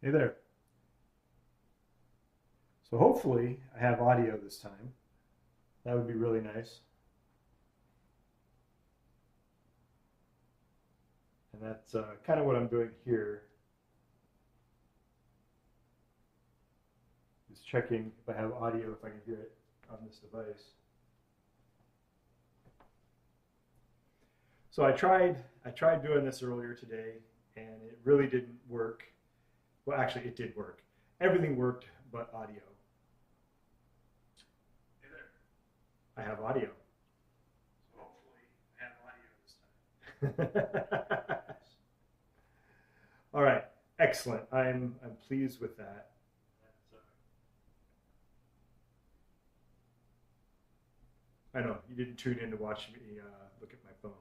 Hey there. So hopefully I have audio this time. That would be really nice. And that's kind of what I'm doing here, is checking if I have audio, if I can hear it on this device. So I tried doing this earlier today and it really didn't work. Well, actually it did work. Everything worked but audio. Hey there. I have audio. So hopefully I have audio this time. All right, excellent. I'm pleased with that. I know you didn't tune in to watch me look at my phone.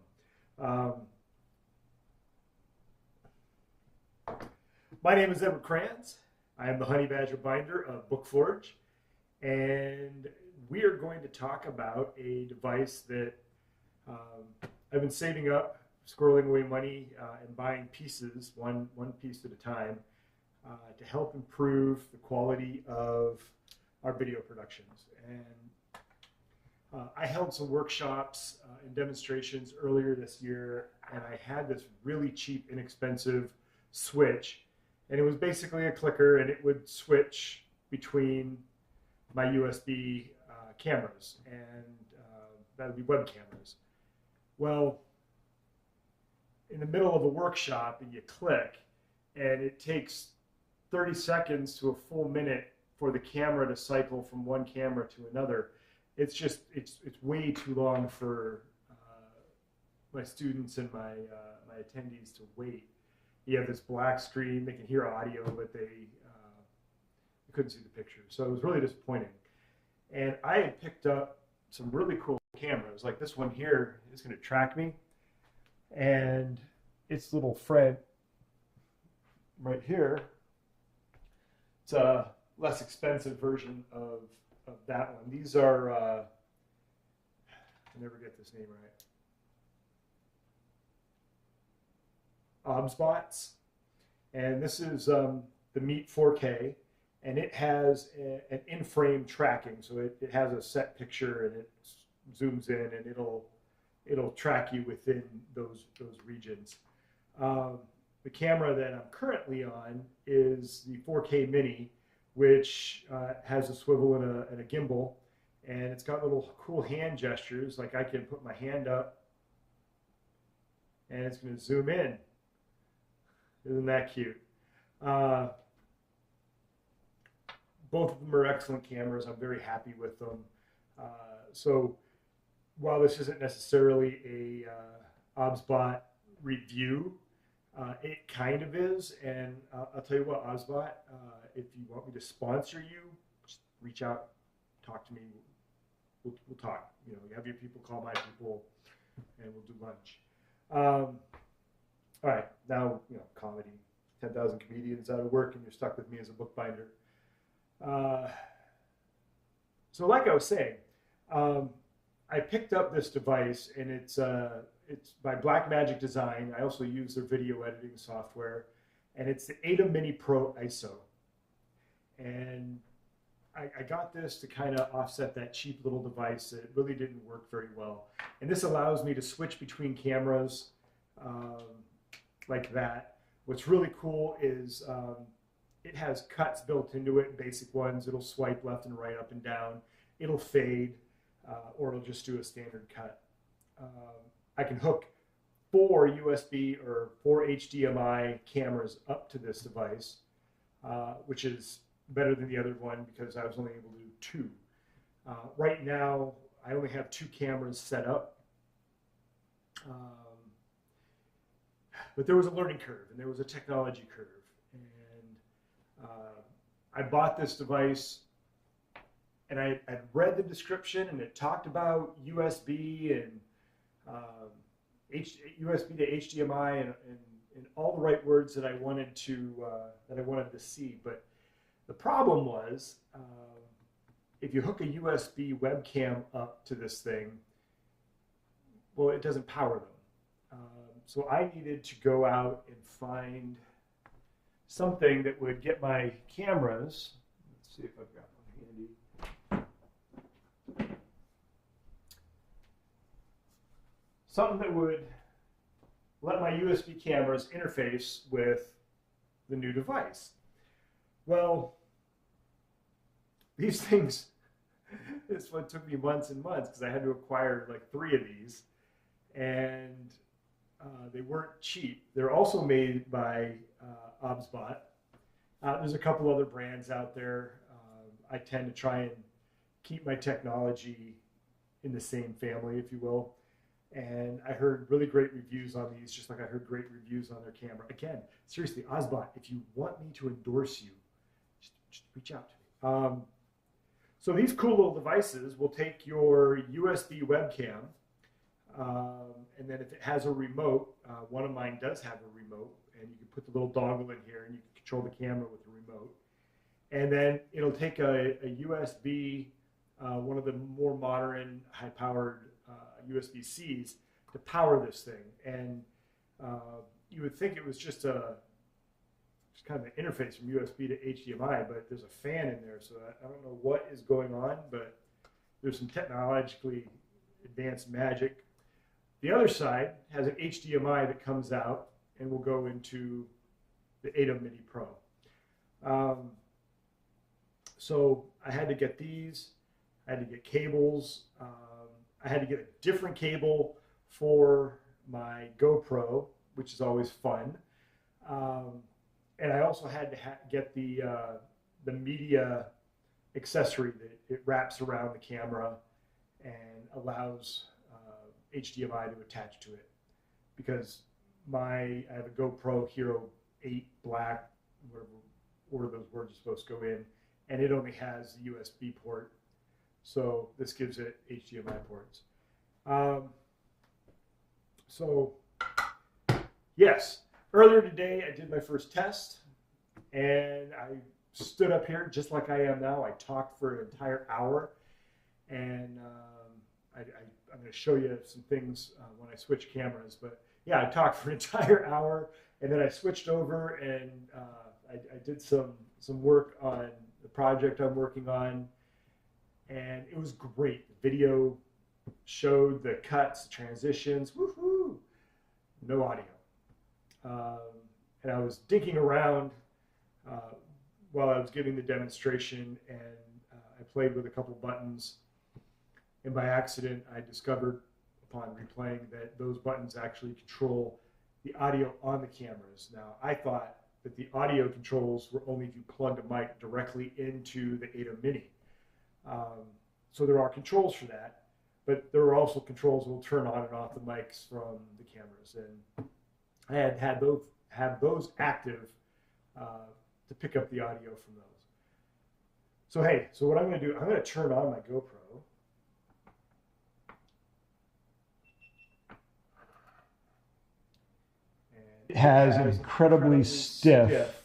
My name is Edward Kranz. I am the Honey Badger Binder of BookForge, and we are going to talk about a device that I've been saving up, squirreling away money, and buying pieces, one piece at a time, to help improve the quality of our video productions. And I held some workshops and demonstrations earlier this year, and I had this really cheap, inexpensive switch. And it was basically a clicker, and it would switch between my USB cameras, and that would be web cameras. Well, in the middle of a workshop, and you click, and it takes 30 seconds to a full minute for the camera to cycle from one camera to another. It's way too long for my students and my attendees to wait. You have this black screen. They can hear audio, but they couldn't see the picture. So it was really disappointing. And I had picked up some really cool cameras. Like this one here is going to track me. And its little friend right here, it's a less expensive version of that one. These are, I never get this name right. OBSBots, and this is the Meet 4K, and it has an in-frame tracking, so it has a set picture and it zooms in and it'll track you within those regions. The camera that I'm currently on is the 4K Mini, which has a swivel and a gimbal, and it's got little cool hand gestures, like I can put my hand up and it's going to zoom in. Isn't that cute? Both of them are excellent cameras. I'm very happy with them. So while this isn't necessarily a OBSBot review, it kind of is. And I'll tell you what, OBSBot, if you want me to sponsor you, just reach out, talk to me. We'll talk. You know, you have your people call my people, and we'll do lunch. All right, now, you know, comedy, 10,000 comedians out of work, and you're stuck with me as a bookbinder. So like I was saying, I picked up this device, and it's by Blackmagic Design. I also use their video editing software, and it's the ATEM Mini Pro ISO. And I got this to kind of offset that cheap little device that really didn't work very well. And this allows me to switch between cameras like that. What's really cool is it has cuts built into it, basic ones. It'll swipe left and right, up and down. It'll fade, or it'll just do a standard cut. I can hook 4 USB or 4 HDMI cameras up to this device, which is better than the other one because I was only able to do 2. Right now, I only have 2 cameras set up. But there was a learning curve and there was a technology curve. And I bought this device and I read the description and it talked about USB and USB to HDMI and all the right words that I wanted to see. But the problem was if you hook a USB webcam up to this thing, well, it doesn't power them. So I needed to go out and find something that would get my cameras. Let's see if I've got one handy. Something that would let my USB cameras interface with the new device. Well, these things, this one took me months and months because I had to acquire like 3 of these, and they weren't cheap. They're also made by Obsbot. There's a couple other brands out there. I tend to try and keep my technology in the same family, if you will. And I heard really great reviews on these, just like I heard great reviews on their camera. Again, seriously, Obsbot, if you want me to endorse you, just reach out to me. So these cool little devices will take your USB webcam, and then if it has a remote, one of mine does have a remote, and you can put the little dongle in here and you can control the camera with the remote. And then it'll take a USB, one of the more modern, high-powered USB-Cs to power this thing. And you would think it was just kind of an interface from USB to HDMI, but there's a fan in there, so I don't know what is going on, but there's some technologically advanced magic. The other side has an HDMI that comes out and will go into the ATEM Mini Pro. So I had to get these, I had to get cables, I had to get a different cable for my GoPro, which is always fun. And I also had to get the media accessory that it wraps around the camera and allows HDMI to attach to it, because I have a GoPro Hero Black, whatever order those words are supposed to go in, and it only has the USB port, so this gives it HDMI ports. So yes, earlier today I did my first test, and I stood up here just like I am now. I talked for an entire hour, and I'm going to show you some things when I switch cameras. But yeah, I talked for an entire hour, and then I switched over and I did some work on the project I'm working on, and it was great. The video showed the cuts, the transitions, woohoo! No audio. And I was dinking around while I was giving the demonstration, and I played with a couple buttons. And by accident, I discovered upon replaying that those buttons actually control the audio on the cameras. Now, I thought that the audio controls were only if you plugged a mic directly into the ATEM Mini. So there are controls for that, but there are also controls that will turn on and off the mics from the cameras. And I had those active to pick up the audio from those. So hey, so what I'm going to do, I'm going to turn on my GoPro. It has an incredibly stiff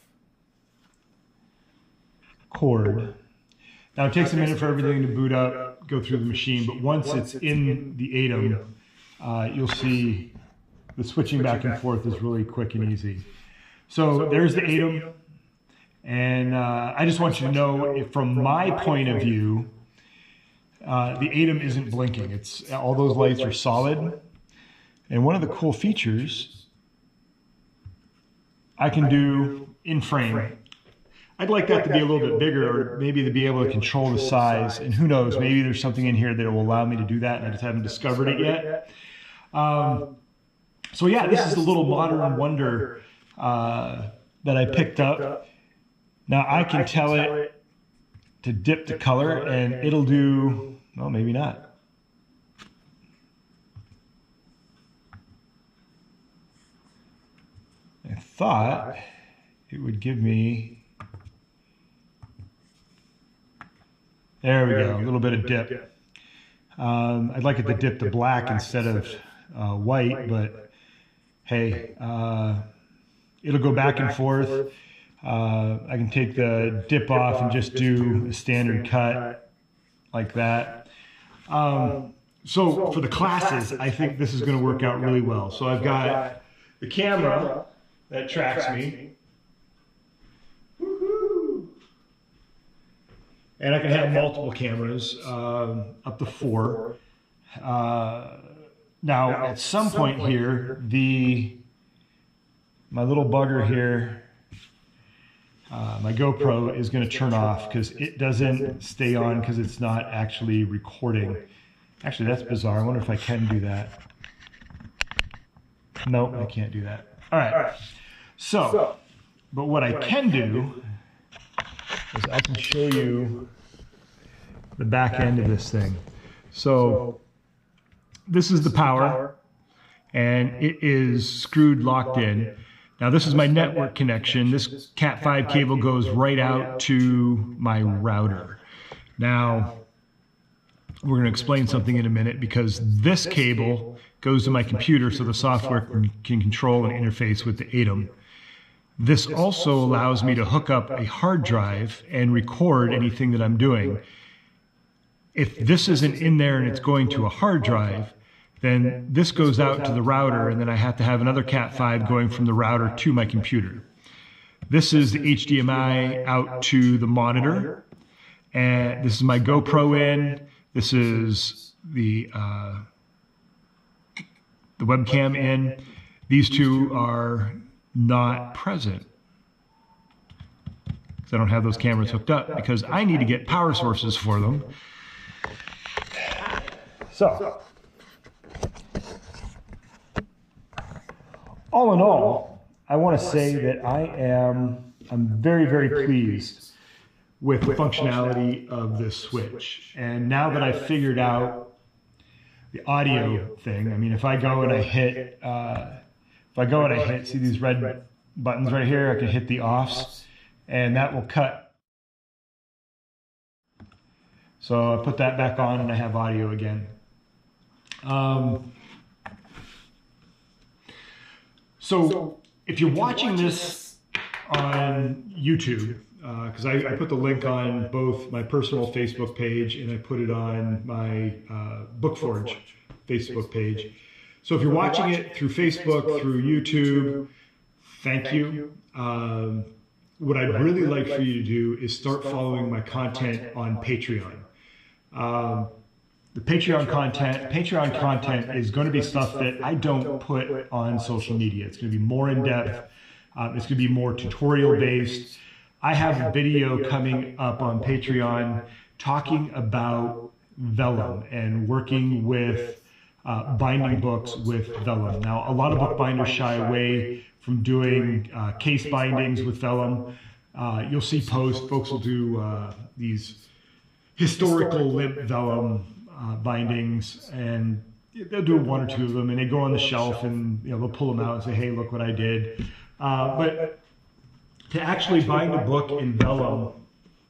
cord. Now it takes a minute for everything to boot up, go through the machine, but once it's in the ATEM, you'll see the switching back and forth is really quick and easy. So there's the ATEM, and I just want you to know, if from my point of view, the ATEM isn't blinking. It's all those lights are solid, and one of the cool features I can do in frame. I'd like that to be a little bit bigger, or maybe to be able to control the size. And who knows, maybe there's something in here that will allow me to do that, and I just haven't discovered it yet. So yeah, this is the little modern wonder that I picked up. Now I can tell it to dip the color, and it'll do, well, maybe not. I thought it would give me, there we go, a little bit of dip. I'd like it to dip to black instead of white, but hey, it'll go back and forth. I can take the dip off and just do a standard cut like that. So for the classes, I think this is going to work out really well. So I've got the camera that tracks me. And I can have multiple cameras, up to 4. Now, at some point here, my little bugger here, my GoPro is going to turn off because it doesn't stay on because it's not actually recording. Actually, that's bizarre. I wonder if I can do that. Nope, I can't do that. All right. So, but what I can do is I can show you the back end of this thing. So this is the power, and it is screwed locked in. Now this is my network connection. This Cat 5 cable goes right out to my router. Now we're going to explain something in a minute, because this cable goes to my computer so the software can control and interface with the ATEM. This also allows me to hook up a hard drive and record anything that I'm doing. If this isn't in there and it's going to a hard drive, then this goes out to the router, and then I have to have another Cat 5 going from the router to my computer. This is the HDMI out to the monitor, and this is my GoPro in. This is the webcam in. These two are not present because I don't have those cameras hooked up, because I need to get power sources for them. So, all in all, I want to say that I'm very, very pleased with the functionality of this switch. And now that I've figured out the audio thing, I mean, if I go and I hit, see these red buttons right here, I can hit the offs, and that will cut. So I put that back on and I have audio again. So if you're watching this on YouTube, because I put the link on both my personal Facebook page and I put it on my BookForge Facebook page. So if you're watching it through Facebook, through YouTube, thank you. What I'd really like for you to do is start following my content on Patreon. The Patreon content is going to be stuff that I don't put on social media. It's going to be more in depth. It's going to be more tutorial based. I have a video coming up on Patreon talking about vellum and working with binding books with vellum. Now, a lot of bookbinders shy away from doing case bindings with vellum. You'll see posts, folks will do these historical limp vellum bindings, and they'll do 1 or 2 of them, and they go on the shelf, and they'll pull them out and say, hey, look what I did. But to actually bind a book in vellum,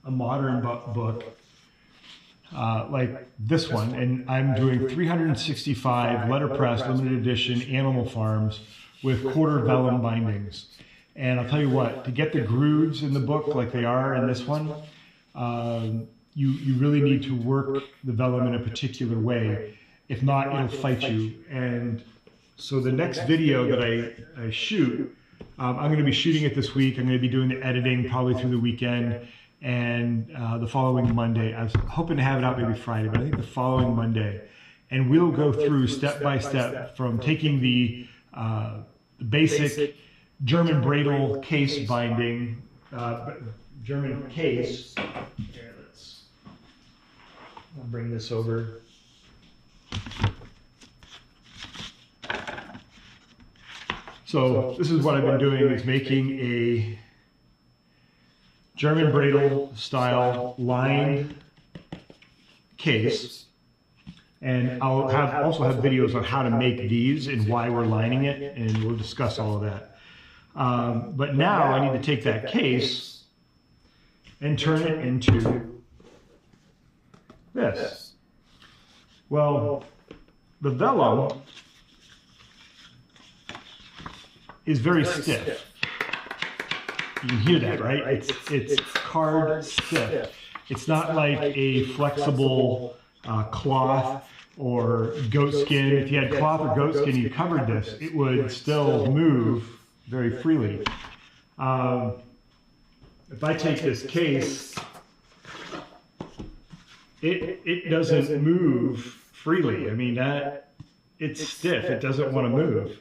a modern book, like this one, and I'm doing 365 letterpress limited edition Animal Farms with quarter vellum bindings. And I'll tell you what, to get the grooves in the book like they are in this one, you really need to work the vellum in a particular way. If not, it'll fight you. And so the next video that I shoot, I'm going to be shooting it this week. I'm going to be doing the editing probably through the weekend. And the following Monday, I was hoping to have it out maybe Friday, but I think the following Monday. And we'll go through step by step from taking the basic German Bradle case binding, German case. Here, I'll bring this over. So this is what I've been doing, is making a German Bradle style lined case. And I'll also have videos on how to make these and why we're lining it, and we'll discuss all of that. But now I need to take that case and turn it into this. Well, the vellum is very stiff. You can hear that, right? It's card stiff. It's not like a flexible cloth or goat skin. If you had cloth or goat skin, you covered this, it would still move very freely. If I take this case it doesn't move freely. I mean, that it's stiff. It doesn't want to move.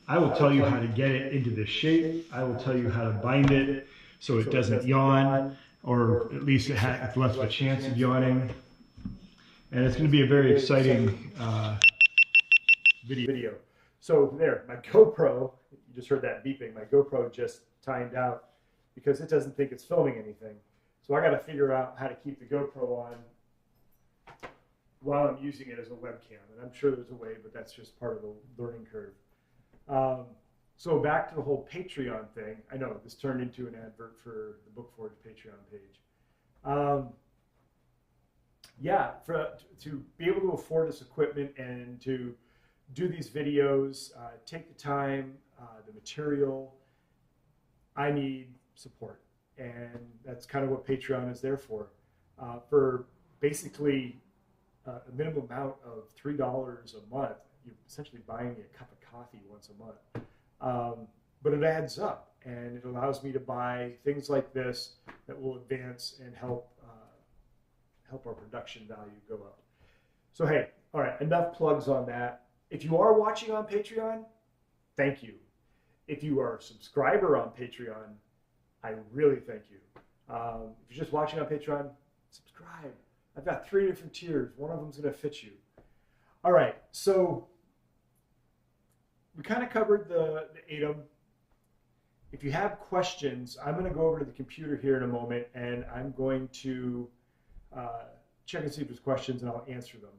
I will tell you how to get it into this shape. I will tell you how to bind it so it doesn't yawn, or at least it has less of a chance of yawning. And it's going to be a very exciting video. So there, my GoPro, you just heard that beeping, my GoPro just timed out because it doesn't think it's filming anything. So I got to figure out how to keep the GoPro on while I'm using it as a webcam. And I'm sure there's a way, but that's just part of the learning curve. So back to the whole Patreon thing. I know this turned into an advert for the BookForge Patreon page. Yeah, to be able to afford this equipment and to do these videos, take the time, the material, I need support. And that's kind of what Patreon is there for. For basically a minimum amount of $3 a month, you're essentially buying me a cup of coffee once a month. But it adds up, and it allows me to buy things like this that will advance and help our production value go up. So hey, all right, enough plugs on that. If you are watching on Patreon, thank you. If you are a subscriber on Patreon, I really thank you. If you're just watching on Patreon, subscribe. I've got 3 different tiers. One of them's going to fit you. All right, so we kind of covered the ATEM. If you have questions, I'm going to go over to the computer here in a moment, and I'm going to check and see if there's questions, and I'll answer them.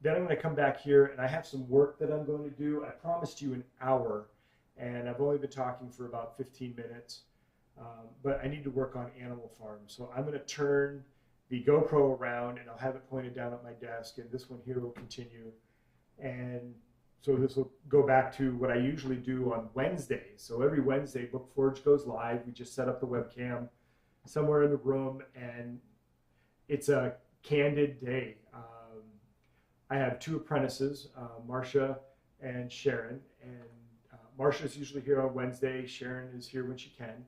Then I'm going to come back here, and I have some work that I'm going to do. I promised you an hour, and I've only been talking for about 15 minutes, but I need to work on Animal Farm. So I'm going to turn the GoPro around, and I'll have it pointed down at my desk, and this one here will continue. And so this will go back to what I usually do on Wednesdays. So every Wednesday, BookForge goes live. We just set up the webcam somewhere in the room, and it's a candid day. I have 2 apprentices, Marcia and Sharon, and Marcia's usually here on Wednesday. Sharon is here when she can.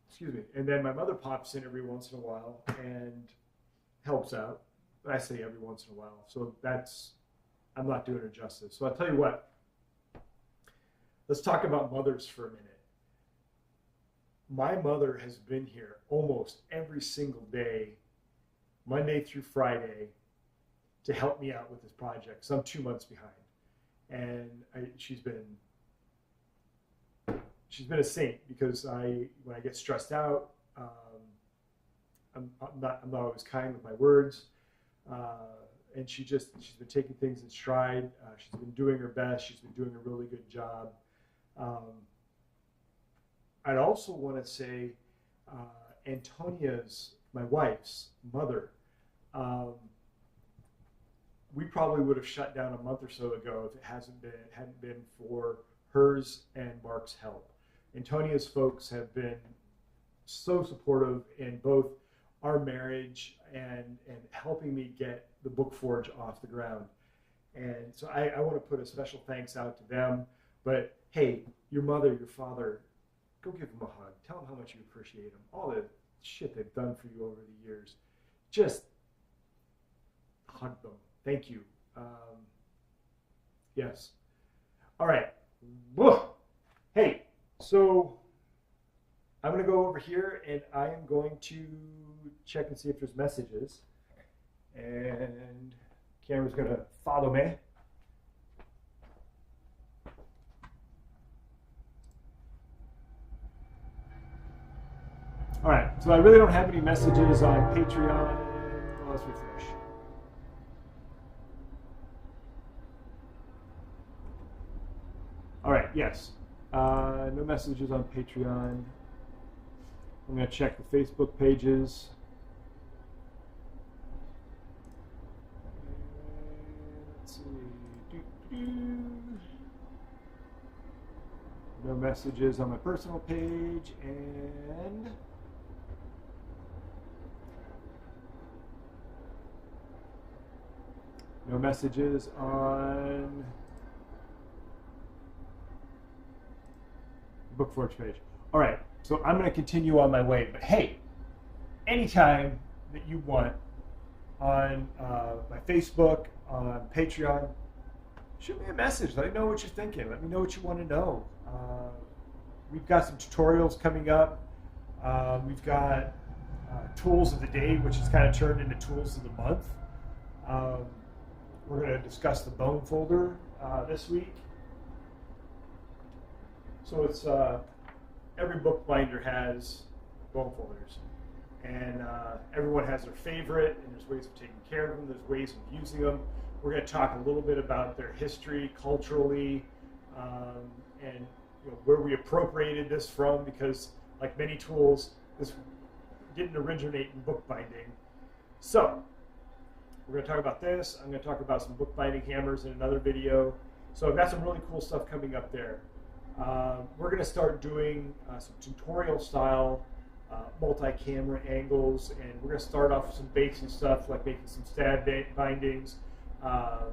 Excuse me. And then my mother pops in every once in a while and helps out. But I say every once in a while, so I'm not doing her justice. So I'll tell you what, let's talk about mothers for a minute. My mother has been here almost every single day, Monday through Friday, to help me out with this project. So I'm 2 months behind. And she's been a saint, because when I get stressed out, I'm not always kind with my words. And she's been taking things in stride. She's been doing her best. She's been doing a really good job. I'd also want to say Antonia's, my wife's mother, we probably would have shut down a month or so ago if it hadn't been for hers and Mark's help. Antonia's folks have been so supportive in both our marriage and helping me get the BookForge off the ground. And so I want to put a special thanks out to them. But hey, your mother, your father, go give them a hug. Tell them how much you appreciate them. All the shit they've done for you over the years. Just hug them. Thank you. Yes. All right. Whoa. Hey, so I'm going to go over here, and I am going to check and see if there's messages. And camera's going to follow me. All right, so I really don't have any messages on Patreon. Well, let's refresh. All right, yes. No messages on Patreon. I'm going to check the Facebook pages. Let's see. No messages on my personal page, and no messages on BookForge page. All right, So I'm going to continue on my way. But hey, anytime that you want on my Facebook, on Patreon, shoot me a message. Let me know what you're thinking. Let me know what you want to know. We've got some tutorials coming up. We've got tools of the day, which is kind of turned into tools of the month. We're going to discuss the bone folder this week. So it's every bookbinder has bone folders, and everyone has their favorite, and there's ways of taking care of them, there's ways of using them. We're going to talk a little bit about their history culturally, and where we appropriated this from, because like many tools, this didn't originate in bookbinding. So we're going to talk about this. I'm going to talk about some bookbinding hammers in another video. So I've got some really cool stuff coming up there. We're going to start doing some tutorial style multi-camera angles, and we're going to start off with some basic stuff like making some stab bindings, the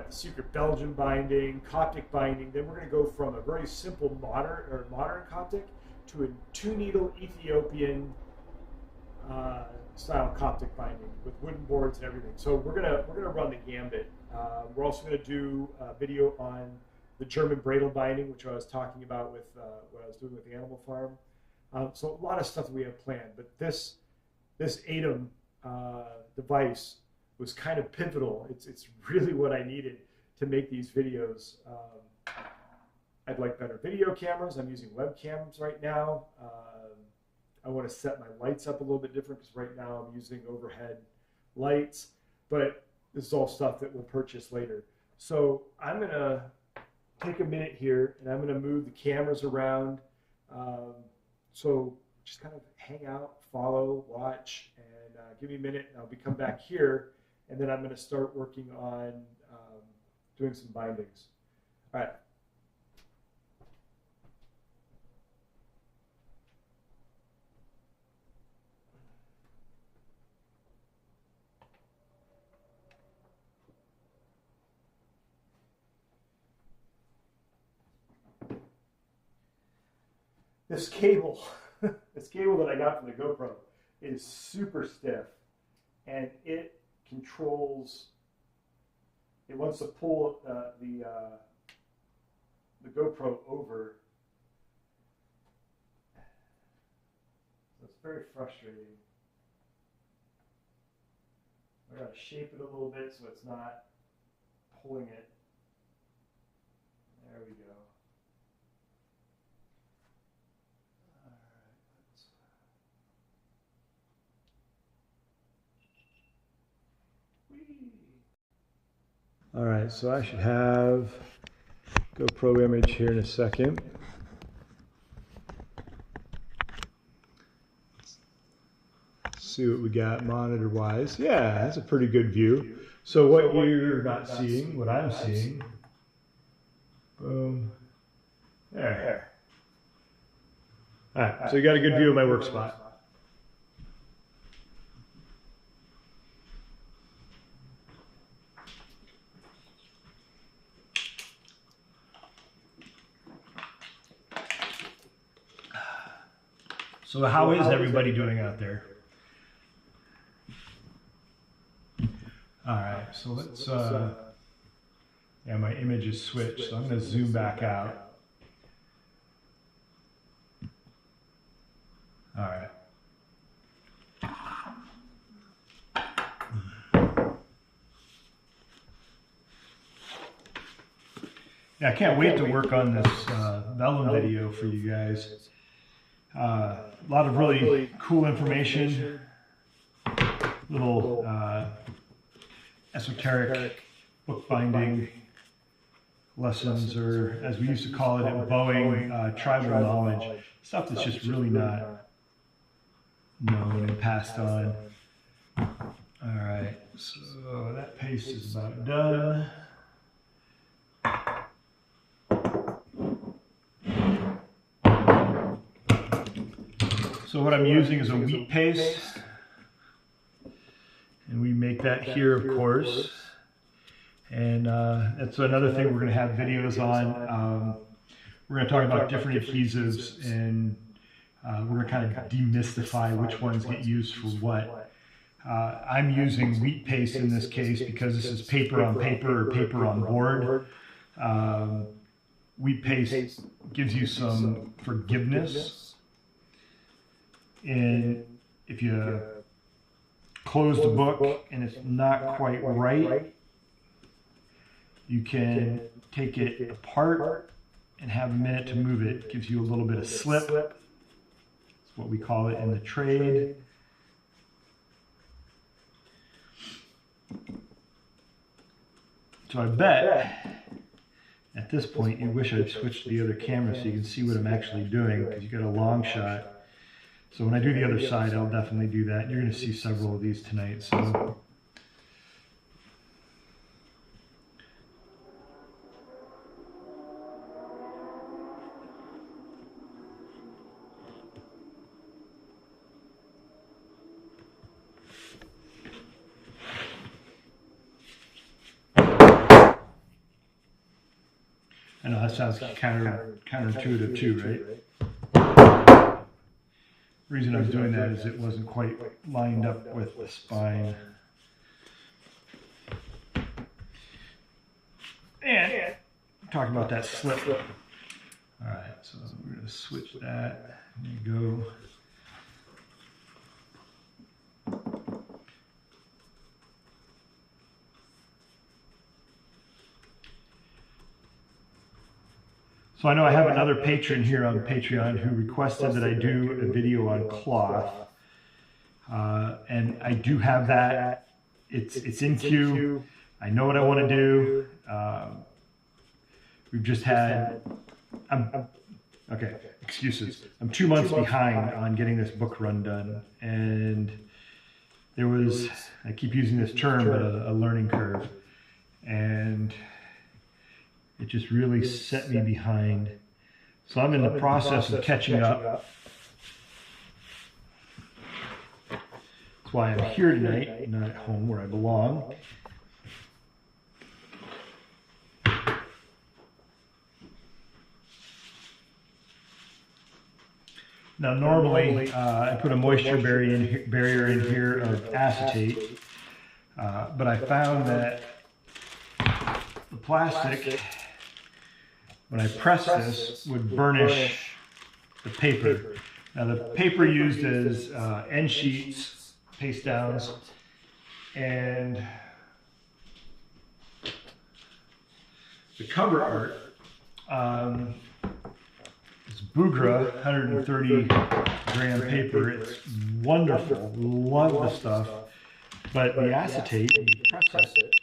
secret Belgian binding, Coptic binding. Then we're going to go from a very simple modern Coptic to a 2-needle Ethiopian style Coptic binding with wooden boards and everything. So we're gonna run the gambit. We're also going to do a video on the German Bradle binding, which I was talking about with what I was doing with the Animal Farm. So a lot of stuff that we have planned, but this ATEM device was kind of pivotal. It's really what I needed to make these videos. I'd like better video cameras. I'm using webcams right now. I want to set my lights up a little bit different, because right now I'm using overhead lights, but this is all stuff that we'll purchase later. So I'm going to take a minute here, and I'm going to move the cameras around. So just kind of hang out, follow, watch, and give me a minute, and I'll come back here, and then I'm going to start working on doing some bindings. All right. This cable, this cable that I got from the GoPro is super stiff, and it controls. It wants to pull the GoPro over. So it's very frustrating. I gotta shape it a little bit so it's not pulling it. There we go. All right, so I should have GoPro image here in a second. Let's see what we got monitor-wise. Yeah, that's a pretty good view. So what you're not seeing, what I'm seeing. Boom. There. All right, so you got a good view of my work spot. So how is everybody doing out there? All right, so let's, yeah, my image is switched, so I'm going to zoom back out. All right. Yeah, I can't wait to work on this vellum video for you guys. A lot of really cool information, little esoteric bookbinding lessons, or as we used to call it at Boeing, tribal knowledge, stuff that's just really not known and passed on. All right, so that paste is about done. So what I'm using is a wheat paste, and we make that here, of course. And that's another thing we're going to have videos on. We're going to talk about different adhesives, and we're going to kind of demystify which ones get used for what. I'm using wheat paste in this case because this is paper on paper or paper on board. Wheat paste gives you some forgiveness, and if you close the book and it's not quite right, you can take it apart and have a minute to move it. It gives you a little bit of slip. That's what we call it in the trade. So I bet at this point you wish I'd switched to the other camera so you can see what I'm actually doing, because you got a long shot. So when I do the other side, I'll definitely do that. You're going to see several of these tonight. So I know that sounds counterintuitive too, right? The reason I was doing that is it wasn't quite lined up with the spine. And talking about that slip. All right, so we're going to switch that. There you go. So I know I have another patron here on Patreon who requested that I do a video on cloth, and I do have that. It's in queue. I know what I want to do. We've just had, okay, excuses. I'm 2 months behind on getting this book run done, and there was, I keep using this term, but a learning curve, and it just really set me behind. So I'm in the process of catching up. That's why I'm here tonight, not at home where I belong. Now normally I put a moisture barrier in here of acetate, but I found that the plastic, when I press this, would burnish the paper. Now the paper used as end sheets, paste downs, and the cover art is Boogra 130 gram paper. It's wonderful, love the stuff, but the acetate, when you press it,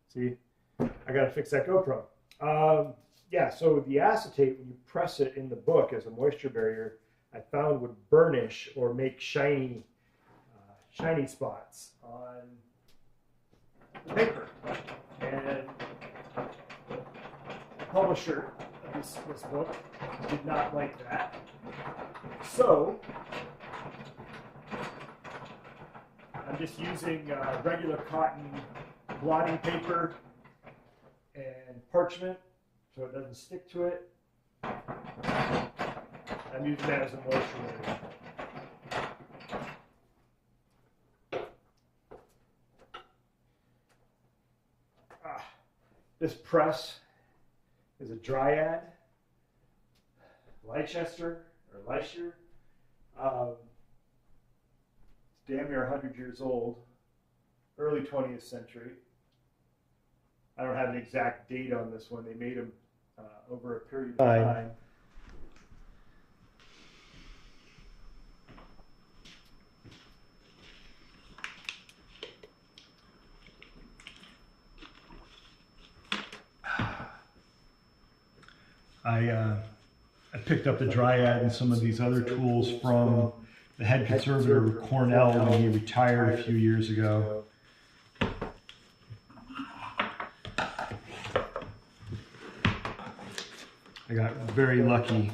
see, I got to fix that GoPro. Yeah, so the acetate, when you press it in the book as a moisture barrier, I found would burnish or make shiny spots on the paper. And the publisher of this book did not like that. So I'm just using regular cotton blotting paper and parchment so it doesn't stick to it. I'm using that as a moisture barrier. This press is a Dryad, Leicester. It's damn near 100 years old, early 20th century. I don't have an exact date on this one. They made them over a period of time. I picked up the Dryad and some of these other tools from the head conservator of Cornell when he retired a few years ago. I got very lucky.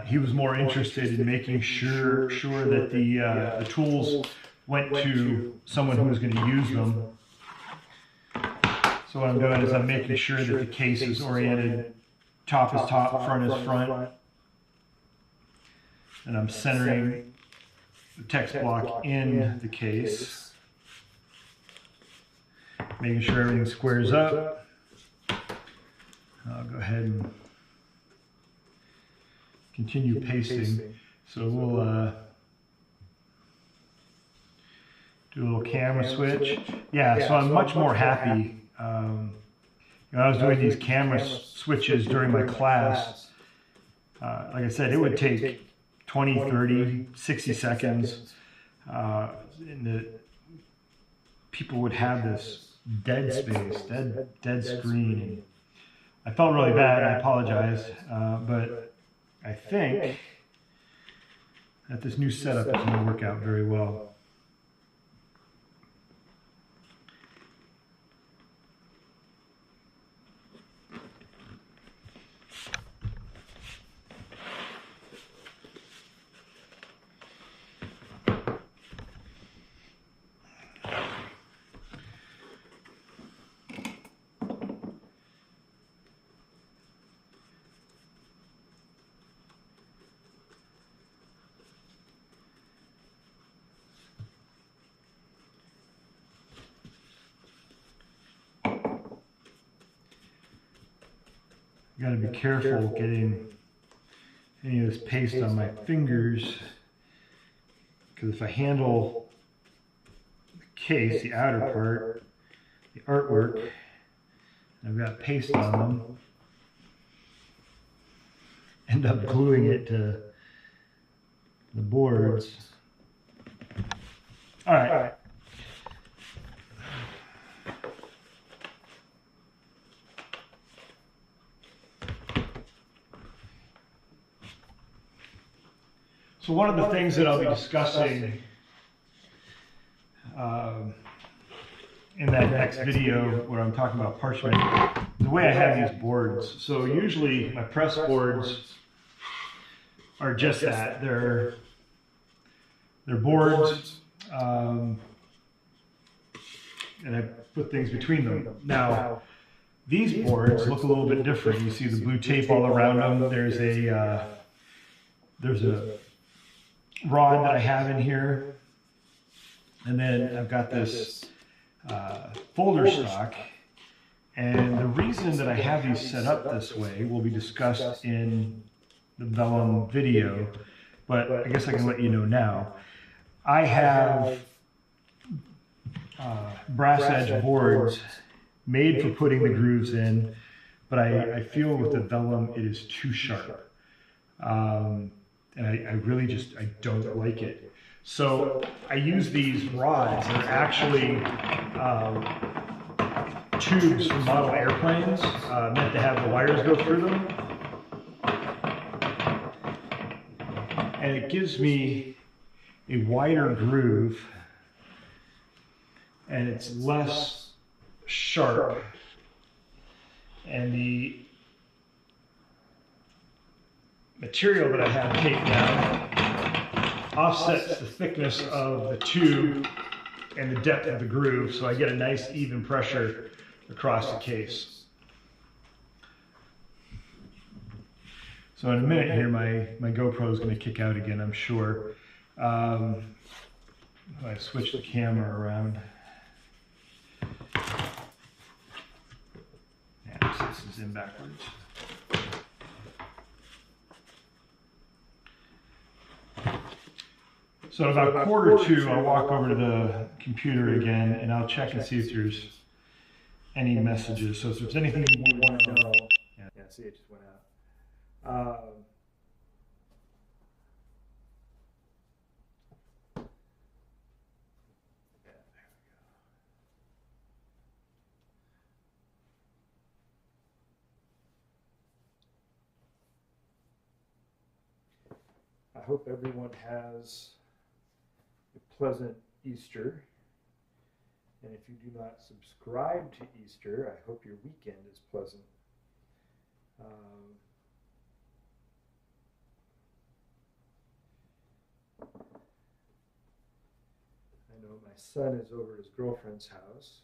He was more interested in making sure that the tools went to someone who was going to use them. So what I'm doing is I'm making sure that the case is oriented, top is top, front is front. And I'm centering the text block in the case, making sure everything squares up. I'll go ahead and continue pasting. So we'll do a little camera switch. Yeah, so I'm much more happy. When I was doing these camera switches during my class, like I said, it would take 20, 30, 60 seconds. And the people would have this dead space, dead screen. And I felt really bad, I apologize, but I think that this new setup is going to work out very well. Got to be careful getting any of this paste on my fingers, because if I handle the case, the outer part, the artwork, I've got paste on them, end up gluing it to the boards. All right. So one of the things that I'll be discussing in that next video where I'm talking about parchment, the way I have these boards. So usually my press boards are just that. They're boards, and I put things between them. Now, these boards look a little bit different. You see the blue tape all around them. There's a rod that I have in here, and then I've got this folder stock, and the reason that I have these set up this way will be discussed in the vellum video, but I guess I can let you know now. I have brass edge boards made for putting the grooves in, but I feel with the vellum it is too sharp. And I really just, I don't like it. So I use these rods. They're actually tubes from model airplanes, meant to have the wires go through them. And it gives me a wider groove, and it's less sharp. And the material that I have taped down offsets the thickness of the tube and the depth of the groove, so I get a nice even pressure across the case. So in a minute here, my GoPro is going to kick out again, I'm sure. I switch the camera around. Yeah, this is in backwards. So at about 1:45, I'll walk over to the computer again, and I'll check and see if there's any messages. So if there's anything you want to know. Yeah, see, it just went out. I hope everyone has a pleasant Easter. And if you do not subscribe to Easter, I hope your weekend is pleasant. I know my son is over at his girlfriend's house,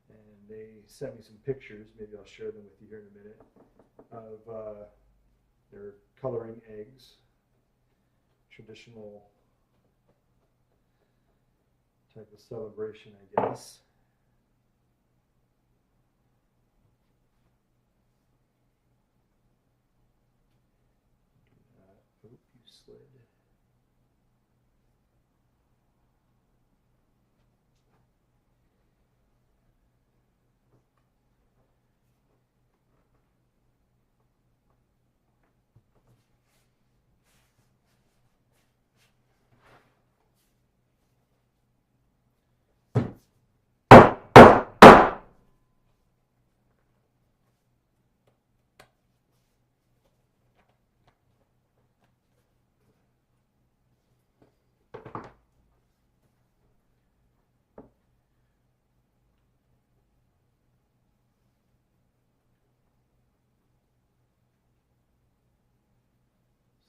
And they sent me some pictures, maybe I'll share them with you here in a minute, of their coloring eggs. Traditional type of celebration, I guess. Oh, you slid.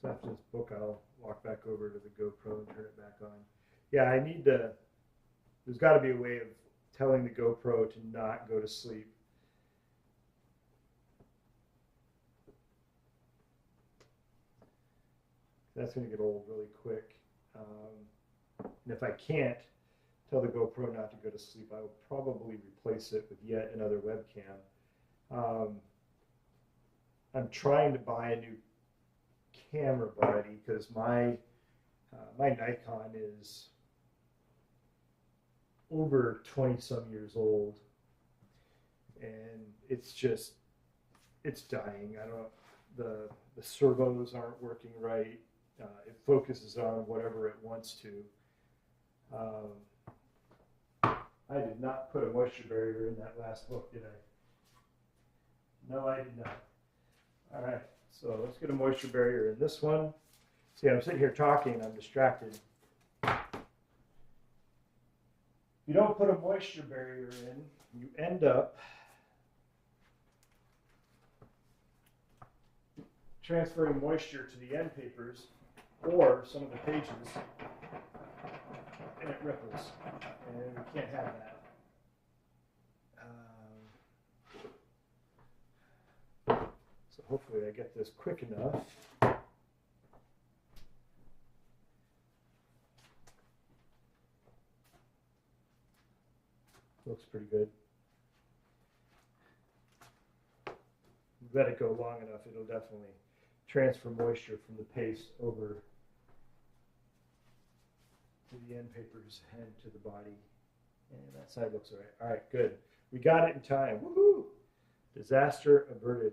So after this book, I'll walk back over to the GoPro and turn it back on. Yeah, I need to, there's got to be a way of telling the GoPro to not go to sleep. That's going to get old really quick. And if I can't tell the GoPro not to go to sleep, I will probably replace it with yet another webcam. I'm trying to buy a new camera body because my Nikon is over 20 some years old, and it's dying. I don't, the servos aren't working right. It focuses on whatever it wants to. I did not put a moisture barrier in that last book, did I? No, I did not. All right, so let's get a moisture barrier in this one. See, I'm sitting here talking, I'm distracted. If you don't put a moisture barrier in, you end up transferring moisture to the end papers or some of the pages, and it ripples, and we can't have that. So hopefully I get this quick enough. Looks pretty good. Let it go long enough, it'll definitely transfer moisture from the paste over to the end papers and to the body. And that side looks all right. All right, good. We got it in time. Woohoo! Disaster averted.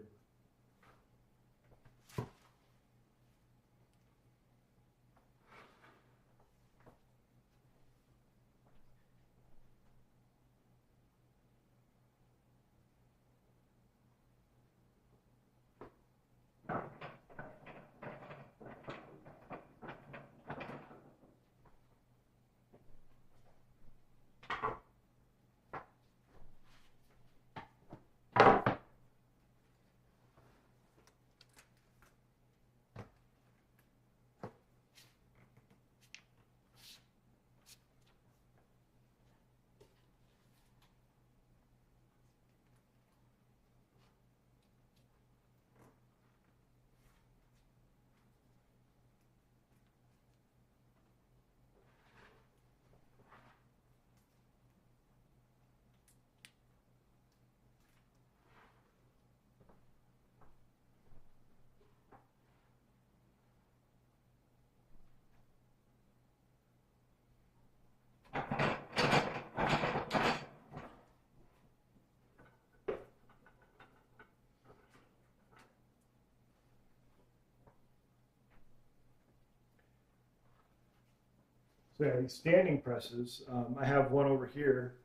So yeah, these standing presses, I have one over here,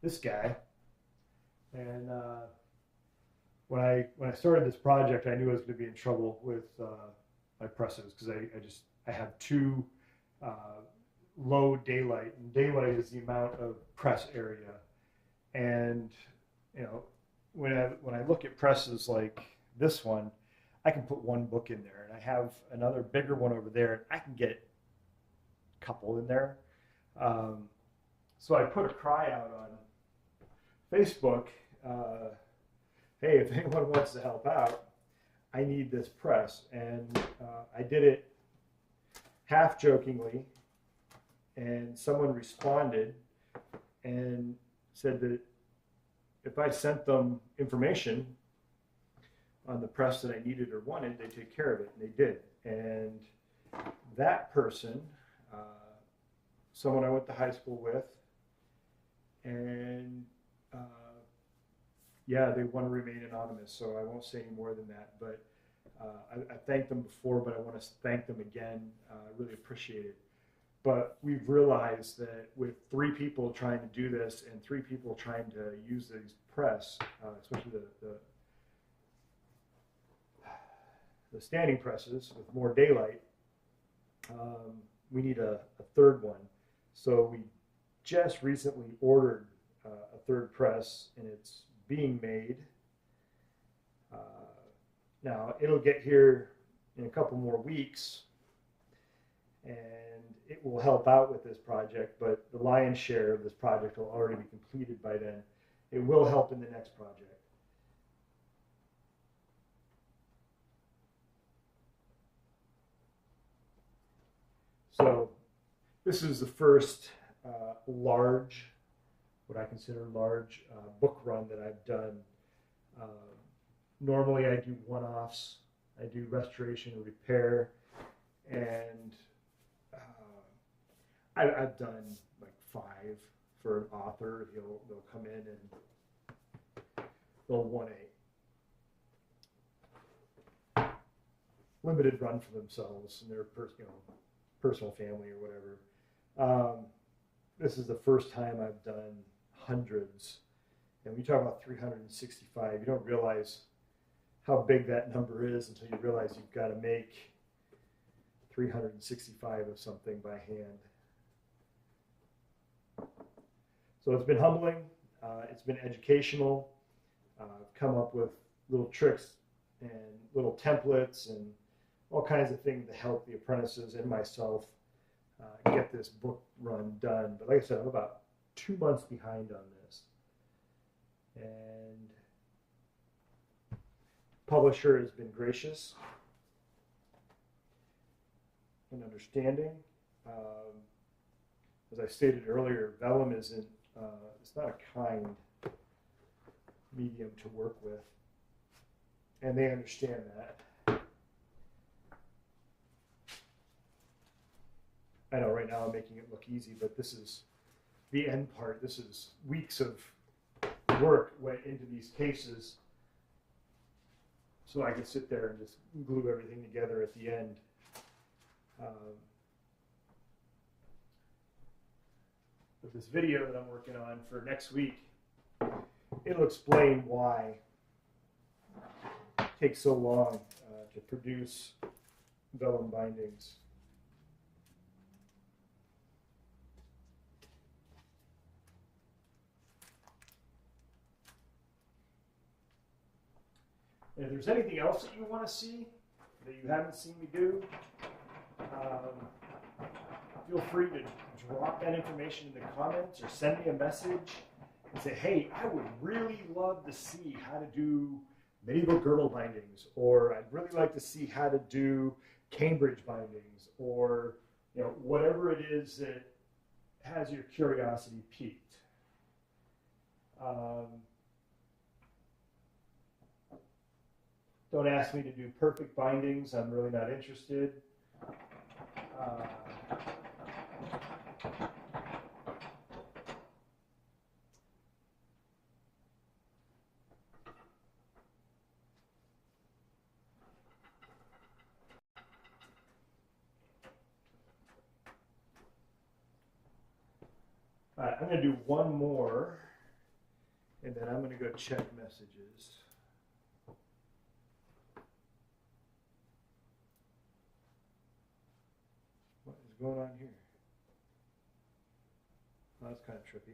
this guy, and when I started this project, I knew I was going to be in trouble with my presses because I have two low daylight, and daylight is the amount of press area, and you know when I look at presses like this one, I can put one book in there, and I have another bigger one over there, and I can get a couple in there. So I put a cry out on Facebook. Hey, if anyone wants to help out, I need this press. And I did it half jokingly, and someone responded and said that if I sent them information on the press that I needed or wanted, they'd take care of it, and they did. And that person, someone I went to high school with, and yeah, they want to remain anonymous, so I won't say any more than that. But I thanked them before, but I want to thank them again. I really appreciate it. But we've realized that with 3 people trying to do this and 3 people trying to use these press, especially the standing presses with more daylight, we need a 3rd one. So we just recently ordered a 3rd press, and it's being made. Now it'll get here in a couple more weeks, and it will help out with this project, but the lion's share of this project will already be completed by then. It will help in the next project. So this is the first large, what I consider large book run that I've done. Normally I do one-offs. I do restoration and repair, and I've done like 5 for an author. They'll come in and they'll want a limited run for themselves and their personal family or whatever. This is the first time I've done hundreds, and we talk about 365. You don't realize how big that number is until you realize you've got to make 365 of something by hand. So it's been humbling, it's been educational. I've come up with little tricks and little templates and all kinds of things to help the apprentices and myself get this book run done. But like I said, I'm about 2 months behind on this. And publisher has been gracious and understanding. As I stated earlier, vellum isn't, it's not a kind medium to work with, and they understand that. I know right now I'm making it look easy, but this is the end part. This is weeks of work went into these cases so I could sit there and just glue everything together at the end. With this video that I'm working on for next week, it'll explain why it takes so long to produce vellum bindings. And if there's anything else that you want to see that you haven't seen me do, feel free to drop that information in the comments or send me a message and say, hey, I would really love to see how to do medieval girdle bindings, or I'd really like to see how to do Cambridge bindings, or whatever it is that has your curiosity piqued. Don't ask me to do perfect bindings. I'm really not interested. All right, I'm going to do one more, and then I'm going to go check messages. What is going on here? Oh, that's kind of trippy.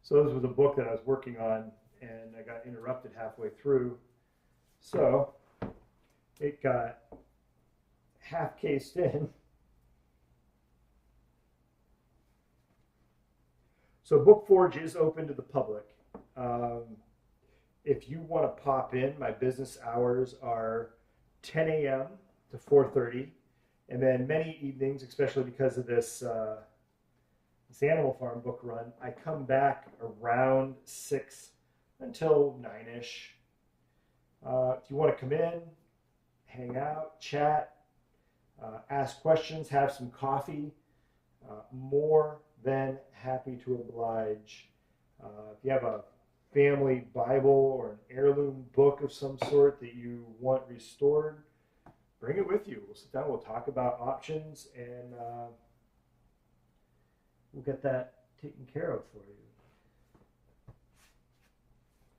So this was a book that I was working on, and I got interrupted halfway through. So it got half cased in. So BookForge is open to the public. If you want to pop in, my business hours are 10 a.m. to 4:30, and then many evenings, especially because of this Animal Farm book run, I come back around 6 until 9-ish. If you want to come in, hang out, chat, ask questions, have some coffee, more than happy to oblige. If you have a family Bible or an heirloom book of some sort that you want restored, bring it with you. We'll sit down, we'll talk about options, and we'll get that taken care of for you.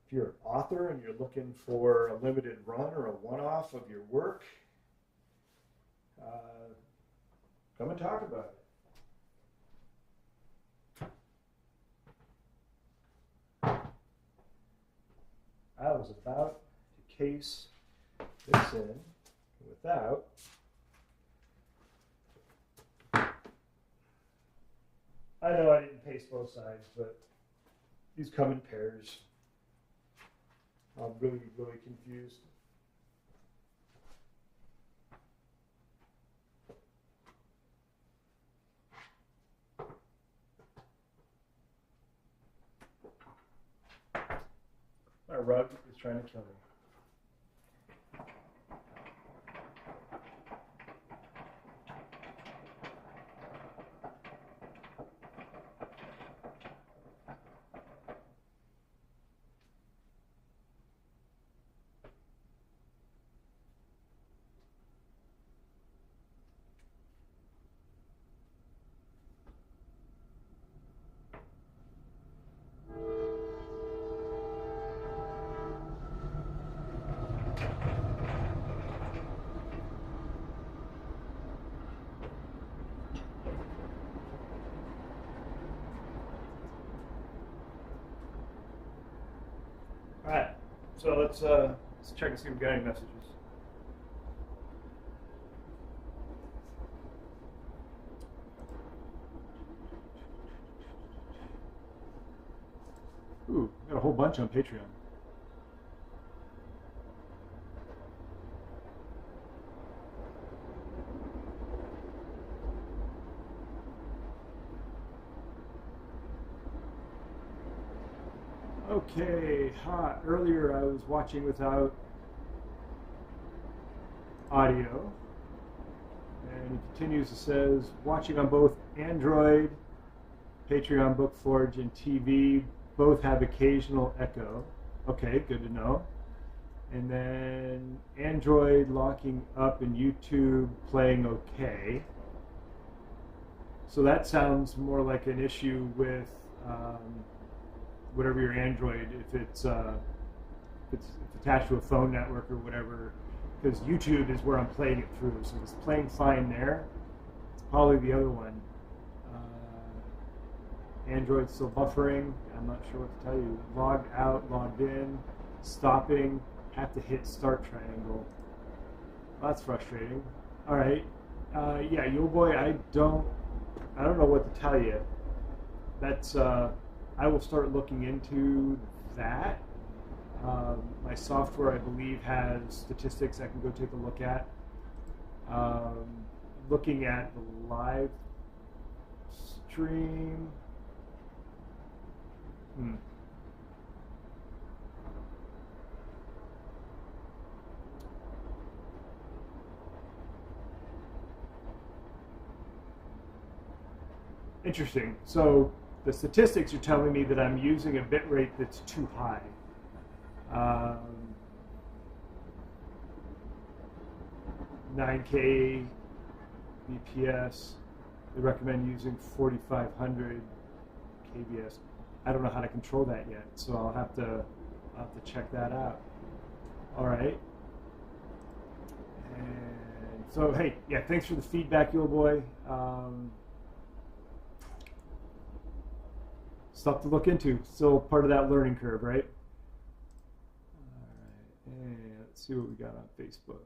If you're an author and you're looking for a limited run or a one-off of your work, come and talk about it. I was about to case this in without I know I didn't paste both sides, but these come in pairs. I'm really, really confused. My rug is trying to kill me. All right, so let's check and see if we got any messages. Ooh, got a whole bunch on Patreon. Okay, earlier I was watching without audio, and it continues. It says, watching on both Android, Patreon, BookForge, and TV, both have occasional echo. Okay, good to know. And then Android locking up and YouTube playing okay. So that sounds more like an issue with whatever your Android, if it's attached to a phone network or whatever, because YouTube is where I'm playing it through. So it's playing fine there. It's probably the other one. Android's still buffering. I'm not sure what to tell you. Logged out, logged in, stopping, have to hit start triangle. Well, that's frustrating. All right. Yeah, yo boy, I don't know what to tell you. That's I will start looking into that. My software, I believe, has statistics I can go take a look at. Looking at the live stream. Interesting. So the statistics are telling me that I'm using a bit rate that's too high. 9K BPS. They recommend using 4,500 KBS. I don't know how to control that yet, so I'll have to check that out. All right. And so, hey, yeah, thanks for the feedback, yo boy. Stuff to look into. Still part of that learning curve, right? All right, and let's see what we got on Facebook.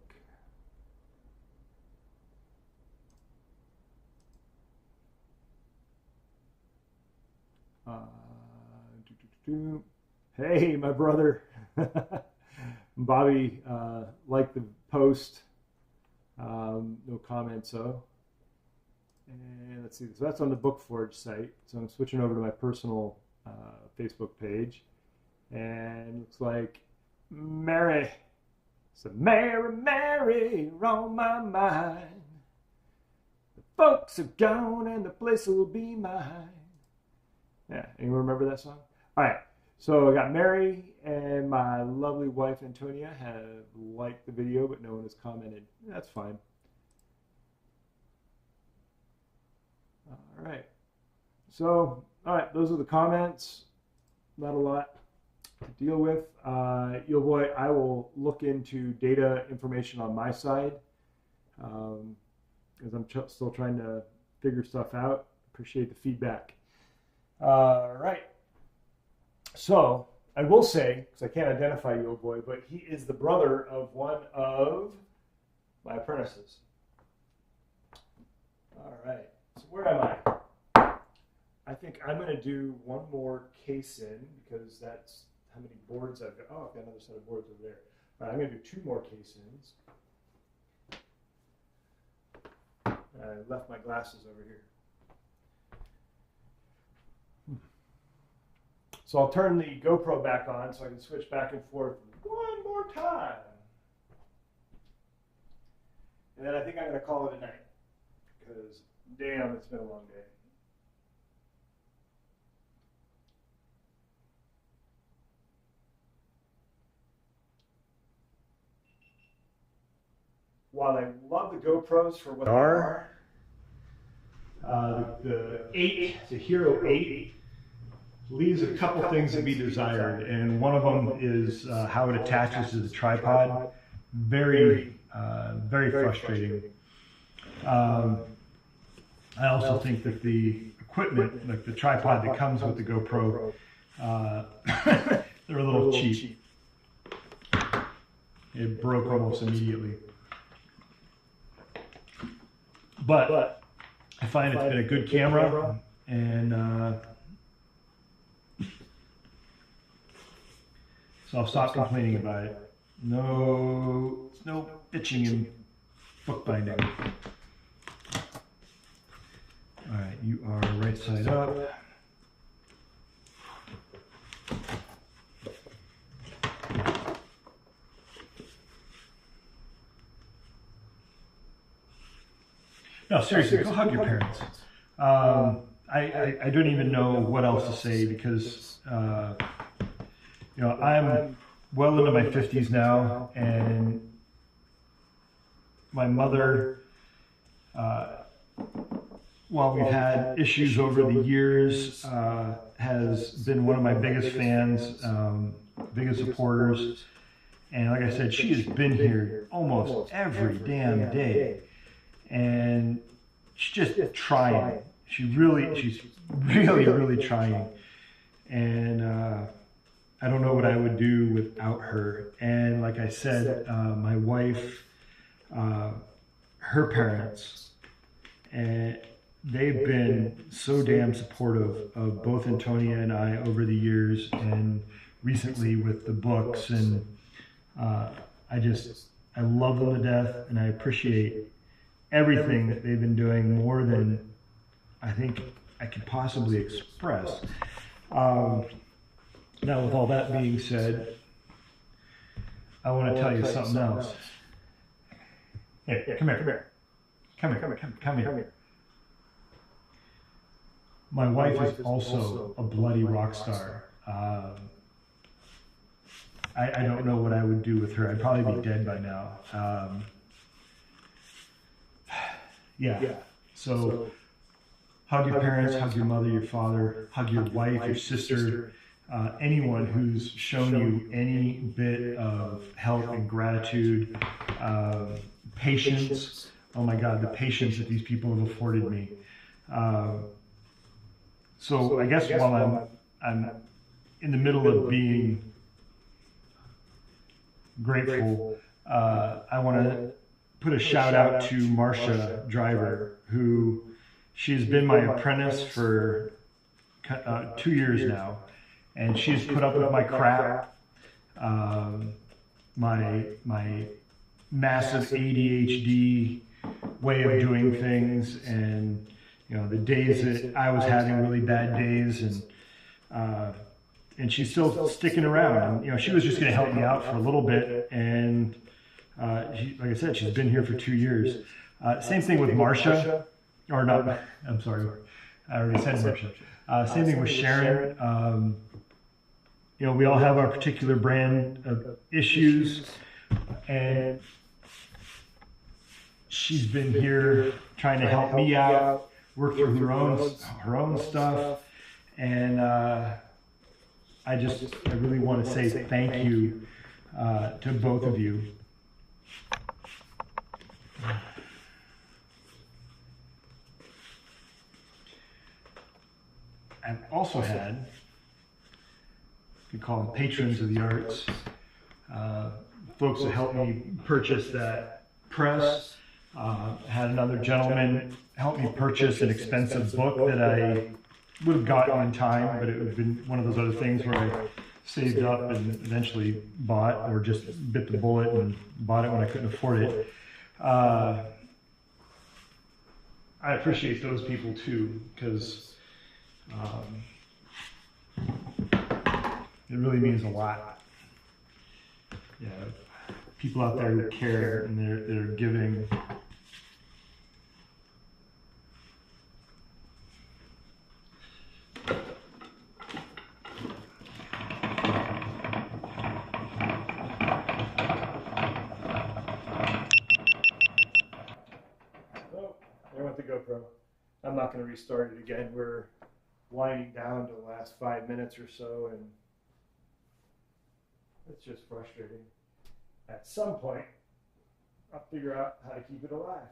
Hey, my brother. Bobby liked the post. No comment, so. And let's see, so that's on the BookForge site. So I'm switching over to my personal Facebook page. And looks like Mary. So Mary, Mary, on my mind. The folks are gone and the place will be mine. Yeah, anyone remember that song? All right, so I got Mary and my lovely wife Antonia have liked the video, but no one has commented. That's fine. All right, so those are the comments. Not a lot to deal with. I will look into data information on my side because I'm still trying to figure stuff out. Appreciate the feedback. All right. So I will say, because I can't identify you, old boy, but he is the brother of one of my apprentices. All right. So where am I? I think I'm going to do one more case in because that's how many boards I've got. Oh, I've got another set of boards over there. All right, I'm going to do two more case ins. I left my glasses over here. So I'll turn the GoPro back on so I can switch back and forth one more time. And then I think I'm going to call it a night because, damn, it's been a long day. While I love the GoPros for what they are, the Hero 8 leaves a couple things to be desired, and one of them is how it attaches to the tripod. Very frustrating. I also think that the equipment, like the tripod that comes with the GoPro, they're a little cheap. It broke almost immediately. But I find it's been a good camera, and so I'll stop complaining about it. No bitching and bookbinding. All right, you are right side up. No, seriously, go hug your parents. I don't even know what else to say because, you know, I'm well into my 50s now, and my mother, while we've had issues over the years, has been one of my biggest fans, biggest supporters. And like I said, she has been here almost every damn day. And she's just trying. She's really trying. And I don't know what I would do without her. And like I said, my wife, her parents, and they've been so damn supportive of both Antonia and I over the years, and recently with the books. And I love them to death, and I appreciate everything that they've been doing more than I think I could possibly express. Now, with all that being said, I want to tell you something else. Here, come here. My wife is also a bloody rock star. I don't know what I would do with her. I'd probably be dead by now. Yeah. So hug your parents, hug your mother, your father, hug your wife, your sister, anyone who's shown you any bit of help and gratitude, patience. Oh my God, the patience that these people have afforded me. So I guess while I'm in the middle of being grateful, I want to put a shout out to Marcia Driver, who she's been my apprentice for 2 years now, and she's put up with my crap, my massive ADHD way of doing things, and you know, the days that I was having really bad days, and she's still sticking around. And you know, she was just going to help me out for a little bit, and like I said, she's been here for 2 years. Same thing with Marcia, or not, I'm sorry, I already said Marcia. Same thing with Sharon. You know, we all have our particular brand of issues, and she's been here trying to help me out, work through her own stuff, and I really want to say thank you to both of you. I've also had, you could call them patrons of the arts, folks that helped me purchase that press. Had another gentleman help me purchase an expensive book that I would have gotten in time, but it would have been one of those other things where I saved up and eventually bought, or just bit the bullet and bought it when I couldn't afford it. I appreciate those people too, because it really means a lot. Yeah, people out there who care and they're giving. Oh, there went the GoPro. I'm not going to restart it again. We're winding down to the last 5 minutes or so, and it's just frustrating. At some point, I'll figure out how to keep it alive,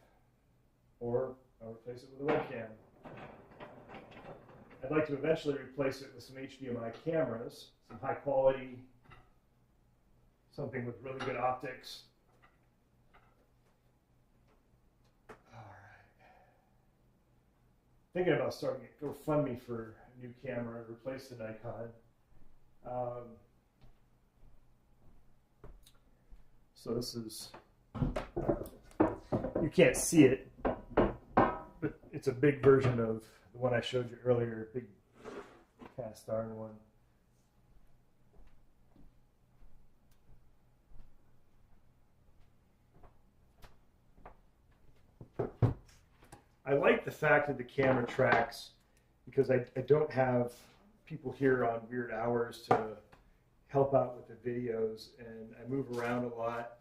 or I'll replace it with a webcam. I'd like to eventually replace it with some HDMI cameras, some high quality, something with really good optics. Thinking about starting a GoFundMe for a new camera to replace the Nikon. So this is, you can't see it, but it's a big version of the one I showed you earlier, big cast iron one. I like the fact that the camera tracks, because I don't have people here on weird hours to help out with the videos, and I move around a lot.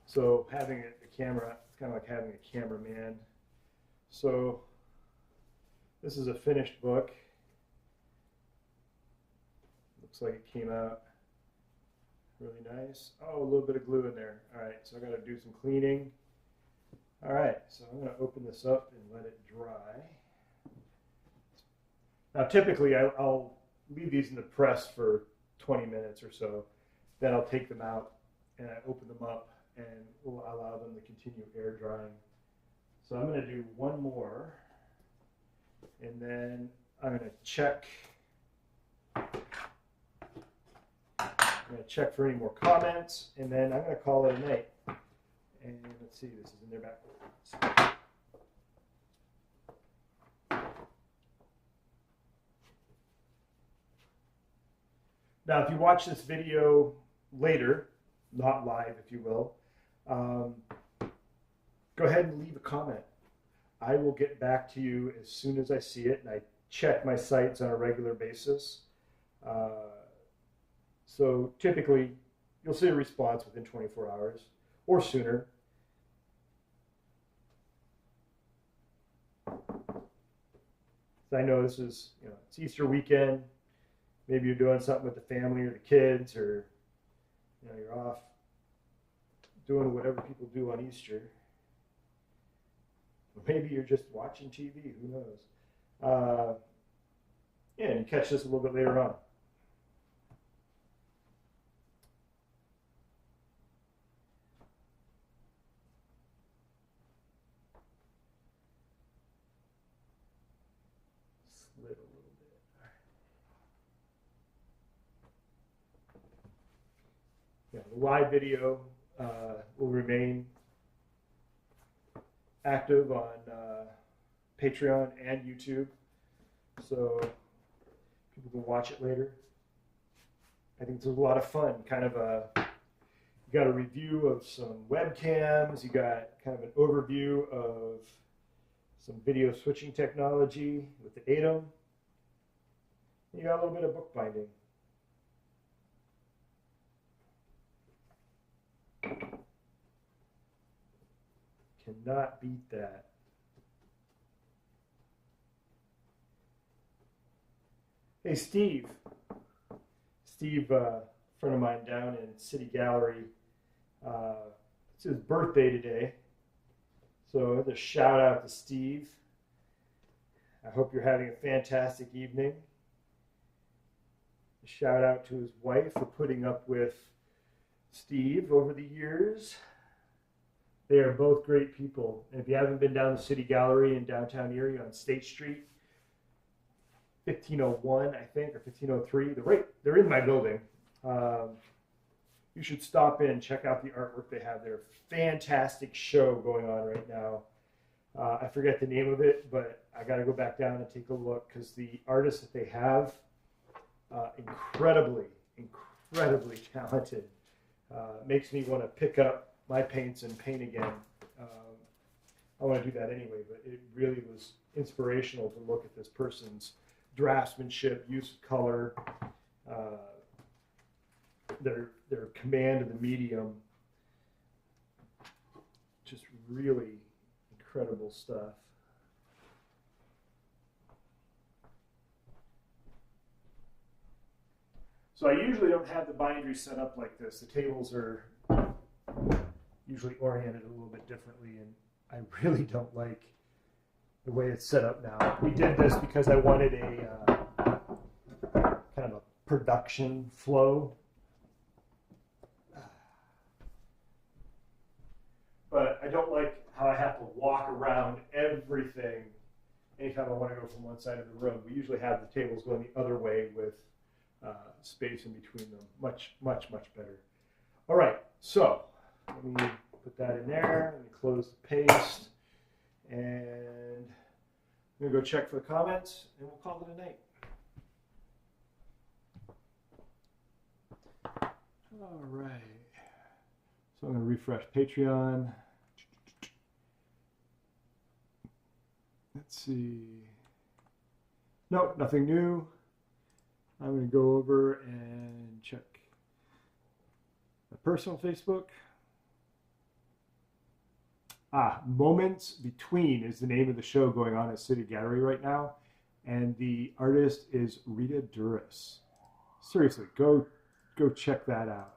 So having a camera, it's kind of like having a cameraman. So this is a finished book. Looks like it came out really nice. Oh, a little bit of glue in there. All right, so I got to do some cleaning. All right, so I'm going to open this up and let it dry. Now, typically, I'll leave these in the press for 20 minutes or so. Then I'll take them out and I open them up and will allow them to continue air drying. So I'm going to do one more, and then I'm going to check. I'm going to check for any more comments, and then I'm going to call it a night. And let's see, this is in there backwards. Now, if you watch this video later, not live, if you will, go ahead and leave a comment. I will get back to you as soon as I see it, and I check my sites on a regular basis. So typically, you'll see a response within 24 hours or sooner. So I know this is, it's Easter weekend. Maybe you're doing something with the family or the kids, or you're off doing whatever people do on Easter. Or maybe you're just watching TV. Who knows? Yeah, and you catch this a little bit later on. the live video will remain active on Patreon and YouTube, so people can watch it later. I think it's a lot of fun. Kind of you got a review of some webcams. You got kind of an overview of some video switching technology with the ATEM. You got a little bit of bookbinding. Cannot beat that. Hey, Steve. Steve, friend of mine down in City Gallery. It's his birthday today. So a shout out to Steve. I hope you're having a fantastic evening. A shout out to his wife for putting up with Steve over the years. They are both great people. And if you haven't been down the City Gallery in downtown Erie on State Street, 1501, I think, or 1503, they're in my building. You should stop in and check out the artwork they have there. Fantastic show going on right now. I forget the name of it, but I got to go back down and take a look because the artists that they have, incredibly talented. Makes me want to pick up my paints and paint again. I want to do that anyway, but it really was inspirational to look at this person's draftsmanship, use of color, their command of the medium. Just really incredible stuff. So I usually don't have the bindery set up like this. The tables are usually oriented a little bit differently, and I really don't like the way it's set up now. We did this because I wanted a kind of a production flow. But I don't like how I have to walk around everything anytime I want to go from one side of the room. We usually have the tables going the other way with space in between them. Much better. All right, so let me put that in there. Let me close the paste. And I'm going to go check for the comments, and we'll call it a night. All right. So I'm going to refresh Patreon. Let's see. Nope, nothing new. I'm going to go over and check my personal Facebook. Moments Between is the name of the show going on at City Gallery right now. And the artist is Rita Duras. Seriously, go check that out.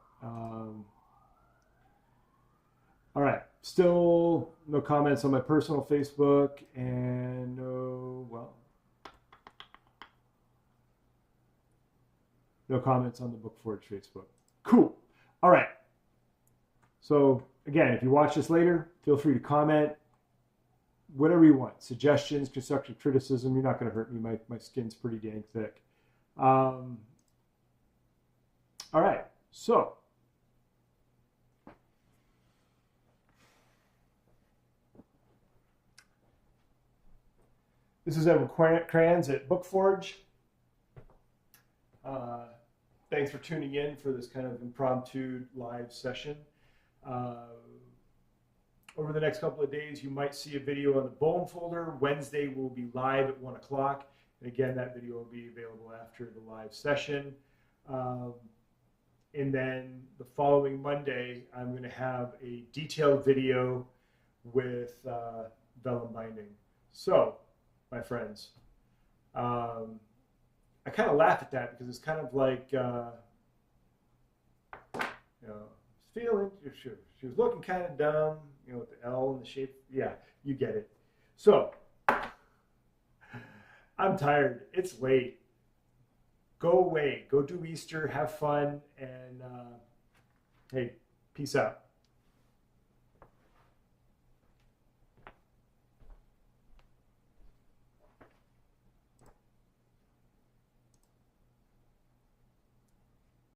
All right, still no comments on my personal Facebook, and no comments on the BookForge Facebook. Cool. All right. So again, if you watch this later, feel free to comment whatever you want. Suggestions, constructive criticism. You're not going to hurt me. My skin's pretty dang thick. All right. So this is Edward Kranz at BookForge. Thanks for tuning in for this kind of impromptu live session. Over the next couple of days, you might see a video on the Bone folder. Wednesday will be live at 1 o'clock. And again, that video will be available after the live session. And then the following Monday, I'm going to have a detailed video with vellum binding. So, my friends, I kind of laugh at that because it's kind of like, feeling, she was looking kind of dumb, with the L and the shape. Yeah, you get it. So, I'm tired. It's late. Go away. Go do Easter. Have fun. And, hey, peace out.